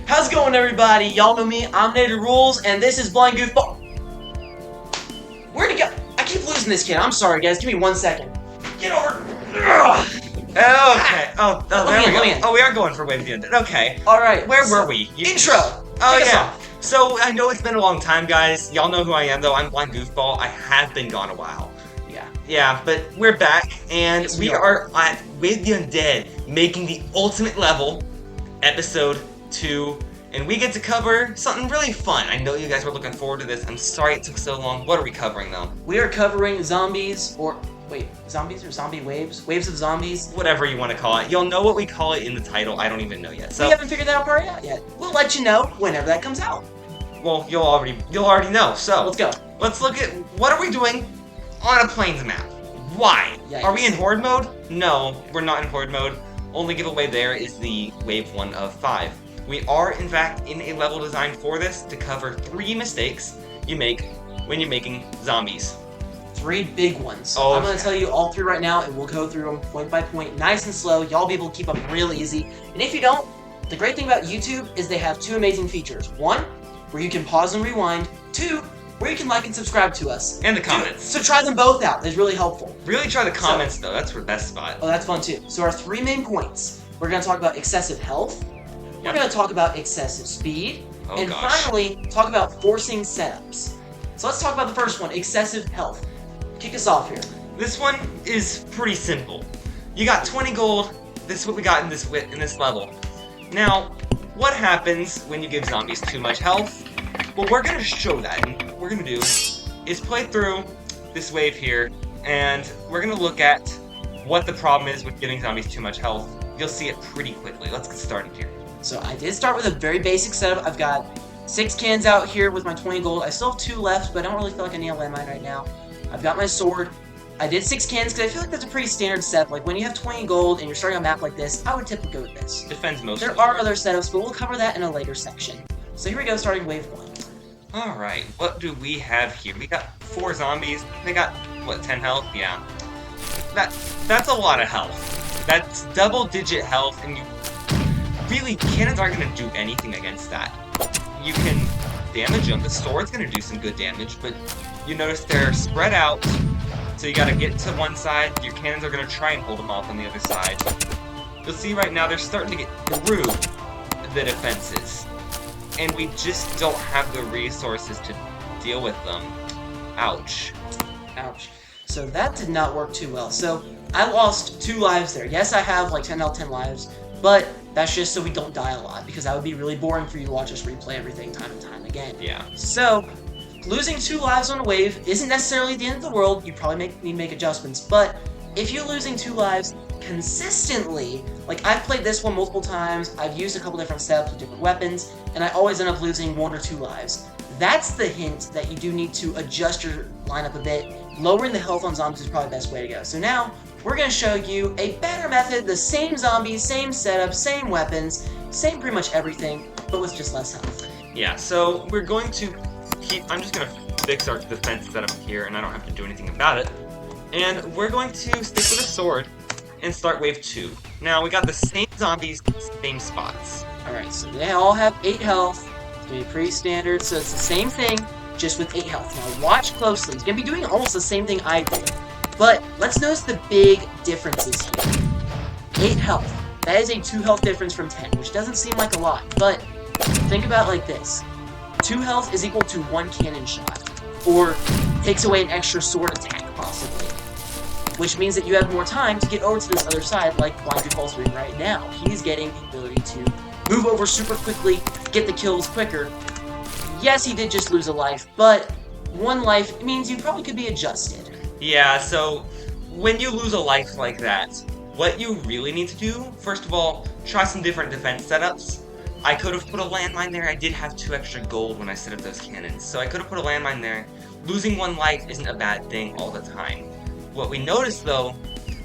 How's it going, everybody? Y'all know me, I'm Naterrulz, and this is Blindgoofbal. Where'd he go? I keep losing this kid. I'm sorry, guys. Give me 1 second. Get over. Ugh. Okay. There we go. Let me in. Oh, we are going for Wave of the Undead. Okay. Alright. Where were we? Intro. Oh, Take us yeah. off. So, I know it's been a long time, guys. Y'all know who I am, though. I'm Blindgoofbal. I have been gone a while. Yeah. Yeah, but we're back, and Yes, we we are at Wave of the Undead, making the ultimate level, episode 2. And we get to cover something really fun. I know you guys were looking forward to this. I'm sorry it took so long. What are we covering, though? We are covering zombies, or... Wait, zombies or zombie waves? Waves of zombies? Whatever you want to call it. You'll know what we call it in the title. I don't even know yet. So, We haven't figured that part out yet. We'll let you know whenever that comes out. well, you'll already know. So, Let's go. let's look at what are we doing on a plains map. Why? Yikes. Are we in horde mode? No, we're not in horde mode. Only giveaway there is the wave 1 of 5. We are, in fact, in a level designed for this to cover 3 mistakes you make when you're making zombies. 3 big ones. Oh, I'm going to tell you all 3 right now, and we'll go through them point by point, nice and slow. Y'all be able to keep them real easy. And if you don't, the great thing about YouTube is they have 2 amazing features. 1, where you can pause and rewind. 2, where you can like and subscribe to us. And the comments. So try them both out. It's really helpful. Really try the comments, though. That's the best spot. Oh, that's fun too. So our 3 main points. We're going to talk about excessive health. We're Yep. going to talk about excessive speed. Oh, and gosh. finally, talk about forcing setups. So let's talk about the first one, excessive health. Kick us off here. This one is pretty simple. You got 20 gold. This is what we got in this level. Now, what happens when you give zombies too much health? Well, we're gonna show that. And what we're gonna do is play through this wave here, and we're gonna look at what the problem is with giving zombies too much health. You'll see it pretty quickly. Let's get started here. So I did start with a very basic setup. I've got 6 cans out here with my 20 gold. I still have 2 left, but I don't really feel like I need a landmine right now. I've got my sword. I did 6 cans because I feel like that's a pretty standard setup. Like when you have 20 gold and you're starting a map like this, I would typically go with this. Defends most There of them. are other setups, but we'll cover that in a later section. So here we go, starting wave 1. Alright, what do we have here? We got 4 zombies. They got, what, 10 health? Yeah. That's a lot of health. That's double-digit health, and you really, cannons aren't going to do anything against that. You can damage them. The sword's going to do some good damage, but you notice they're spread out, so you got to get to one side. Your cannons are going to try and hold them off on the other side. You'll see right now they're starting to get through the defenses, and we just don't have the resources to deal with them. Ouch. Ouch. So that did not work too well. So I lost 2 lives there. Yes, I have like 10 out of 10 lives, but that's just so we don't die a lot, because that would be really boring for you to watch us replay everything time and time again. Yeah. So, losing 2 lives on a wave isn't necessarily the end of the world. You probably need to make adjustments, but if you're losing 2 lives consistently, like I've played this one multiple times, I've used a couple different setups with different weapons, and I always end up losing 1 or 2 lives. That's the hint that you do need to adjust your lineup a bit. Lowering the health on zombies is probably the best way to go. So now, we're going to show you a better method, the same zombies, same setup, same weapons, same pretty much everything, but with just less health. Yeah, so we're going to I'm just going to fix our defense setup here, and I don't have to do anything about it. And we're going to stick with a sword and start wave 2. Now, we got the same zombies, same spots. Alright, so they all have 8 health. It's going to be pretty standard, so it's the same thing, just with 8 health. Now watch closely. He's going to be doing almost the same thing I did. But let's notice the big differences here. 8 health. That is a 2 health difference from 10, which doesn't seem like a lot, but think about it like this. 2 health is equal to 1 cannon shot, or takes away an extra sword attack, possibly. Which means that you have more time to get over to this other side, like Blindgoofbal's doing right now. He's getting the ability to move over super quickly, get the kills quicker. Yes, he did just lose a life, but 1 life means you probably could be adjusted. Yeah, so when you lose a life like that, what you really need to do, first of all, try some different defense setups. I could have put a landmine there. I did have 2 extra gold when I set up those cannons, so I could have put a landmine there. Losing 1 life isn't a bad thing all the time. What we noticed, though,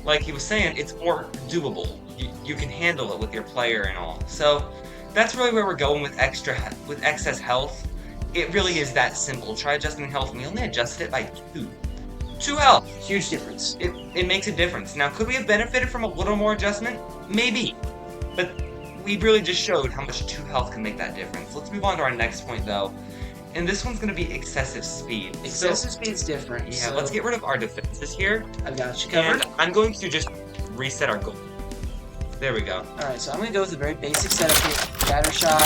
like he was saying, it's more doable. You can handle it with your player and all. So that's really where we're going with excess health. It really is that simple. Try adjusting health, and we only adjusted it by 2. 2 health. Huge difference. It makes a difference. Now, could we have benefited from a little more adjustment? Maybe. But we really just showed how much 2 health can make that difference. Let's move on to our next point, though. And this one's going to be excessive speed. Excessive speed's different. Yeah, so let's get rid of our defenses here. I've got you covered. And I'm going to just reset our goal. There we go. Alright, so I'm going to go with a very basic setup here. Scatter shot,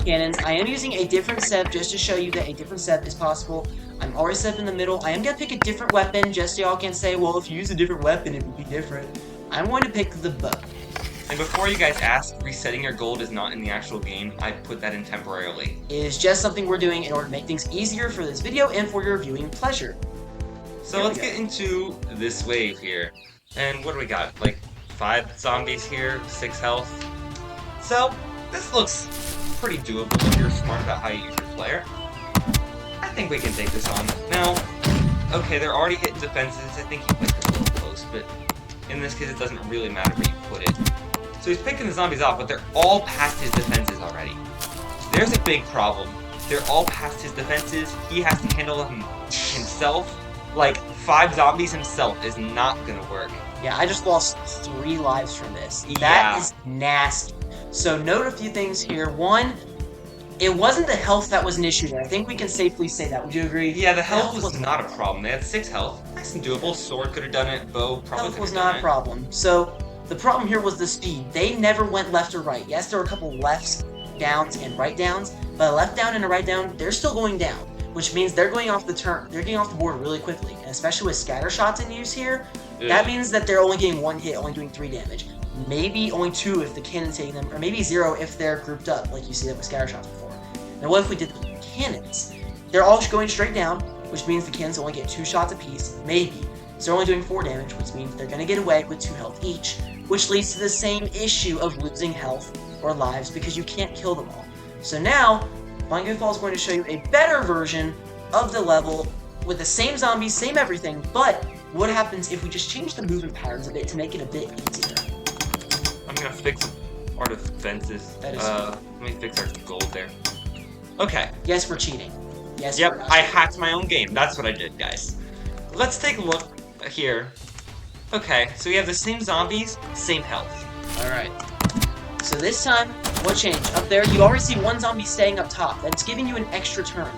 cannons. I am using a different set just to show you that a different set is possible. I'm already set up in the middle. I am going to pick a different weapon just so y'all can say, well, if you use a different weapon, it would be different. I'm going to pick the bow. And before you guys ask, resetting your gold is not in the actual game. I put that in temporarily. It is just something we're doing in order to make things easier for this video and for your viewing pleasure. So let's get into this wave here. And what do we got? Like 5 zombies here, 6 health. So this looks pretty doable if you're smart about how you use your player. I think we can take this on. Now, okay, they're already hitting defenses. I think he put it a little close, but in this case it doesn't really matter where you put it. So he's picking the zombies off, but they're all past his defenses already. There's a big problem. They're all past his defenses. He has to handle them himself. Like, 5 zombies himself is not gonna work. Yeah, I just lost 3 lives from this. Yeah. That is nasty. So note a few things here. One, it wasn't the health that was an issue there. I think we can safely say that. Would you agree? Yeah, the health was not a problem. They had 6 health. Nice and doable. Sword could have done it. Bow probably Health could was have done not a it. problem. So the problem here was the speed. They never went left or right. Yes, there were a couple lefts, downs, and right downs, but a left down and a right down, they're still going down, which means they're going off the turn. They're getting off the board really quickly, and especially with scatter shots in use here, that means that they're only getting 1 hit, only doing 3 damage. Maybe only 2 if the cannon's hitting them, or maybe 0 if they're grouped up, like you see that with scatter shots before. Now what if we did the cannons? They're all going straight down, which means the cannons only get 2 shots apiece, maybe. So they're only doing 4 damage, which means they're going to get away with 2 health each, which leads to the same issue of losing health or lives because you can't kill them all. So now, Blindgoofbal is going to show you a better version of the level with the same zombies, same everything, but what happens if we just change the movement patterns a bit to make it a bit easier? I'm gonna fix our defenses. That is let me fix our gold there. Okay. Yes, we're cheating. Yes, Yep, we're not I cheating. hacked my own game. That's what I did, guys. Let's take a look here. Okay, so we have the same zombies, same health. Alright. So this time, what changed? Up there, you already see 1 zombie staying up top. That's giving you an extra turn.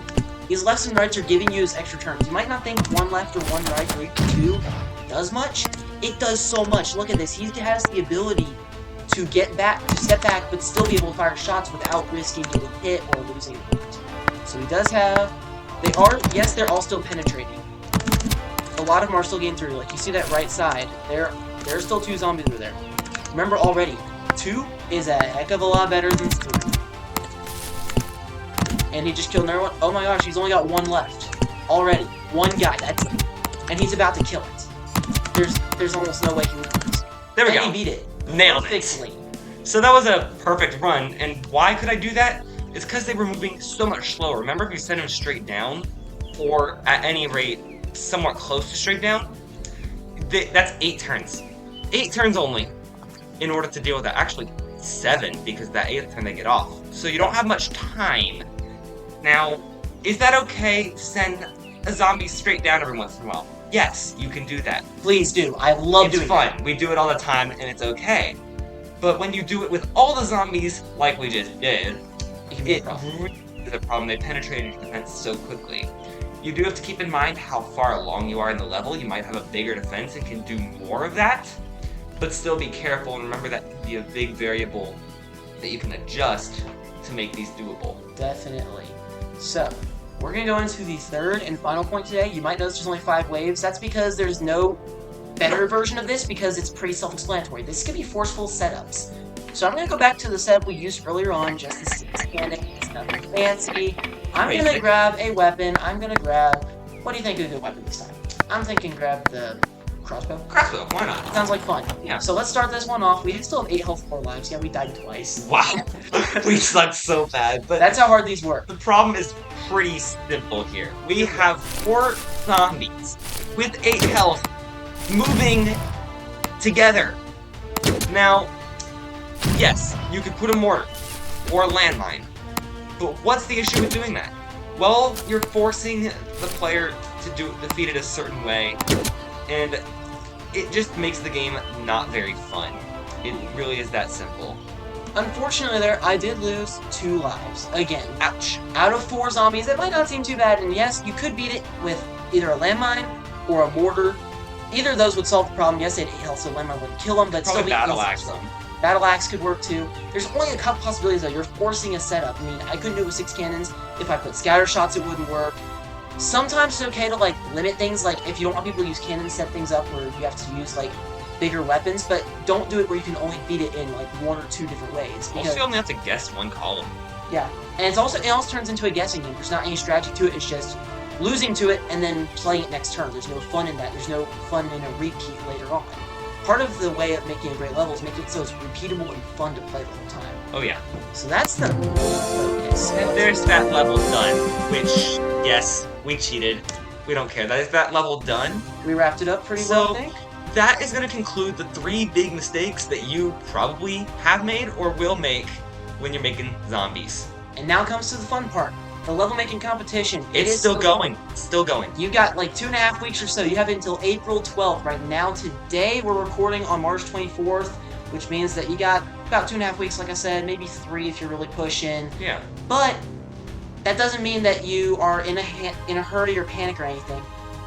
These lefts and rights are giving you those extra turns. You might not think 1 left or 1 right or even 2 does much. It does so much. Look at this. He has the ability to get back, to step back, but still be able to fire shots without risking getting hit or losing a point. So he does have... Yes, they're all still penetrating. A lot of them are still getting through. Like, you see that right side. There's still 2 zombies over there. Remember already, 2 is a heck of a lot better than 3. And he just killed another one. Oh my gosh, he's only got 1 left. Already. 1 guy, that's it. And he's about to kill it. There's almost no way he would lose. There we And go. he beat it. Nailed it. Perfectly. So that was a perfect run, and why could I do that? It's because they were moving so much slower. Remember, if you sent them straight down, or at any rate, somewhat close to straight down, that's 8 turns. 8 turns only in order to deal with that. Actually, 7, because that 8th turn they get off. So you don't have much time. Now, is that okay to send a zombie straight down every once in a while? Yes, you can do that. Please do. I love It's doing fun. that. We do it all the time, and it's okay. But when you do it with all the zombies, like we just did, It can be a it problem. really is a problem. They penetrated your defense so quickly. You do have to keep in mind how far along you are in the level. You might have a bigger defense and can do more of that, but still be careful and remember that can be a big variable that you can adjust to make these doable. Definitely. So, we're going to go into the 3rd and final point today. You might notice there's only 5 waves. That's because there's no better version of this because it's pretty self-explanatory. This could be forceful setups. So I'm going to go back to the setup we used earlier on, just to see it's nothing fancy. I'm going to Basic. grab a weapon. I'm going to grab... What do you think is a good weapon this time? I'm thinking grab the crossbow. Crossbow, why not? Sounds like fun. Yeah. So let's start this one off. We still have 8 health, 4 lives. Yeah, we died twice. Wow, we suck so bad. But That's how hard these work. the problem is pretty simple here. We have 4 zombies with 8 health moving together. Now, yes, you could put a mortar or a landmine, but what's the issue with doing that? Well, you're forcing the player to defeat it a certain way, and it just makes the game not very fun. It really is that simple. unfortunately there, I did lose 2 lives. Again, Ouch. out of 4 zombies, it might not seem too bad, and yes, you could beat it with either a landmine or a mortar. Either of those would solve the problem. Yes, they had 8 health, so landmine wouldn't kill them, but Probably still be battle easy. axe them. Battle axe could work too. There's only a couple possibilities though. You're forcing a setup. I mean, I couldn't do it with 6 cannons. If I put scatter shots, it wouldn't work. Sometimes it's okay to like limit things, like if you don't want people to use cannons, set things up where you have to use like bigger weapons, but don't do it where you can only beat it in like 1 or 2 different ways. Because, Also, you only have to guess one column. yeah, and it also turns into a guessing game. There's not any strategy to it. It's just losing to it and then playing it next turn. There's no fun in that. There's no fun in a repeat later on. Part of the way of making a great level is making it so it's repeatable and fun to play the whole time. Oh yeah. So that's the main focus. And there's that level done, which, yes, we cheated. We don't care. That is that level done. We wrapped it up pretty well, I think. That is going to conclude the 3 big mistakes that you probably have made or will make when you're making zombies. And now comes to the fun part. The level making competition. It's still going. It's still going. You got like 2.5 weeks or so. You have it until April 12th. Right now, today, we're recording on March 24th, which means that you got about 2.5 weeks, like I said, maybe 3 if you're really pushing. Yeah. But that doesn't mean that you are in a hurry or panic or anything.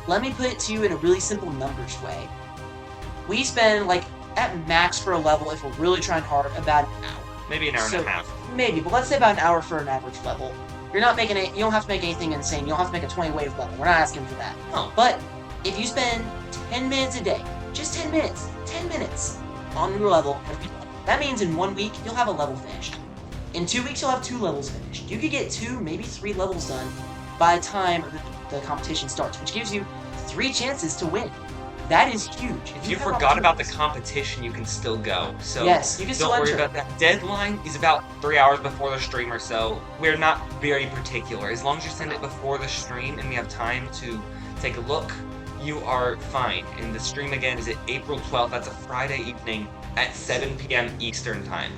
Let me put it to you in a really simple numbers way. We spend, like, at max for a level, if we're really trying hard, about an hour. Maybe an hour and a half. Maybe, but let's say about an hour for an average level. You're not making you don't have to make anything insane. You don't have to make a 20-wave level. We're not asking for that. No. But if you spend 10 minutes a day, just 10 minutes on your level, that means in 1 week, you'll have a level finished. In 2 weeks, you'll have 2 levels finished. You could get 2, maybe 3 levels done by the time the competition starts, which gives you 3 chances to win. That is huge. If you forgot about the competition, you can still go. So yes, you can still don't worry enter. about that. Deadline is about 3 hours before the stream or so. We're not very particular. As long as you send it before the stream and we have time to take a look, you are fine. And the stream again is at April 12th. That's a Friday evening at 7 p.m. Eastern time.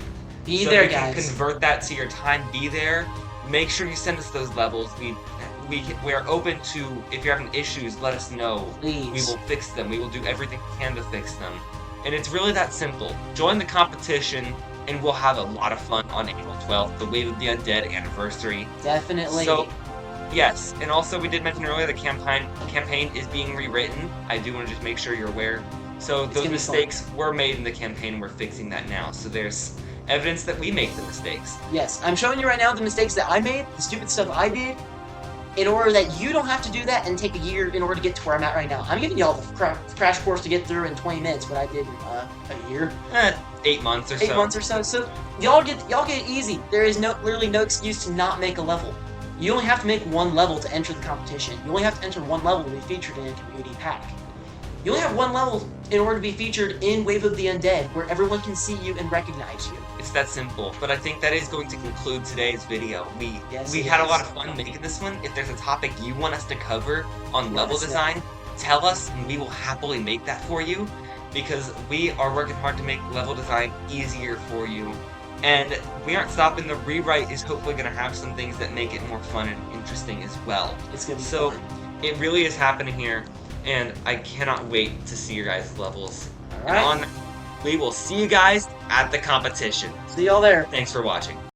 Be so there, you guys. can convert that to your time. Be there. Make sure you send us those levels. We are open to, if you're having issues, let us know. Please. We will fix them. We will do everything we can to fix them. And it's really that simple. Join the competition, and we'll have a lot of fun on April 12th, the Wave of the Undead anniversary. Definitely. So, yes, and also we did mention earlier the campaign is being rewritten. I do want to just make sure you're aware. So those mistakes were made in the campaign, and we're fixing that now. So there's evidence that we make the mistakes. Yes, I'm showing you right now the mistakes that I made, the stupid stuff I did, in order that you don't have to do that and take a year in order to get to where I'm at right now. I'm giving y'all the crash course to get through in 20 minutes, what I did in a year. 8 months or so. 8 months or so. So y'all get it easy. There is literally no excuse to not make a level. You only have to make 1 level to enter the competition. You only have to enter 1 level to be featured in a community pack. You only have 1 level in order to be featured in Wave of the Undead, where everyone can see you and recognize you. It's that simple. But I think that is going to conclude today's video. We Yes, had a lot of fun making this one. If there's a topic you want us to cover on level design, tell us and we will happily make that for you, because we are working hard to make level design easier for you. And we aren't stopping. The rewrite is hopefully going to have some things that make it more fun and interesting as well. It's going to be So fun. it really is happening here, and I cannot wait to see your guys' levels. All right. We will see you guys at the competition. See y'all there. Thanks for watching.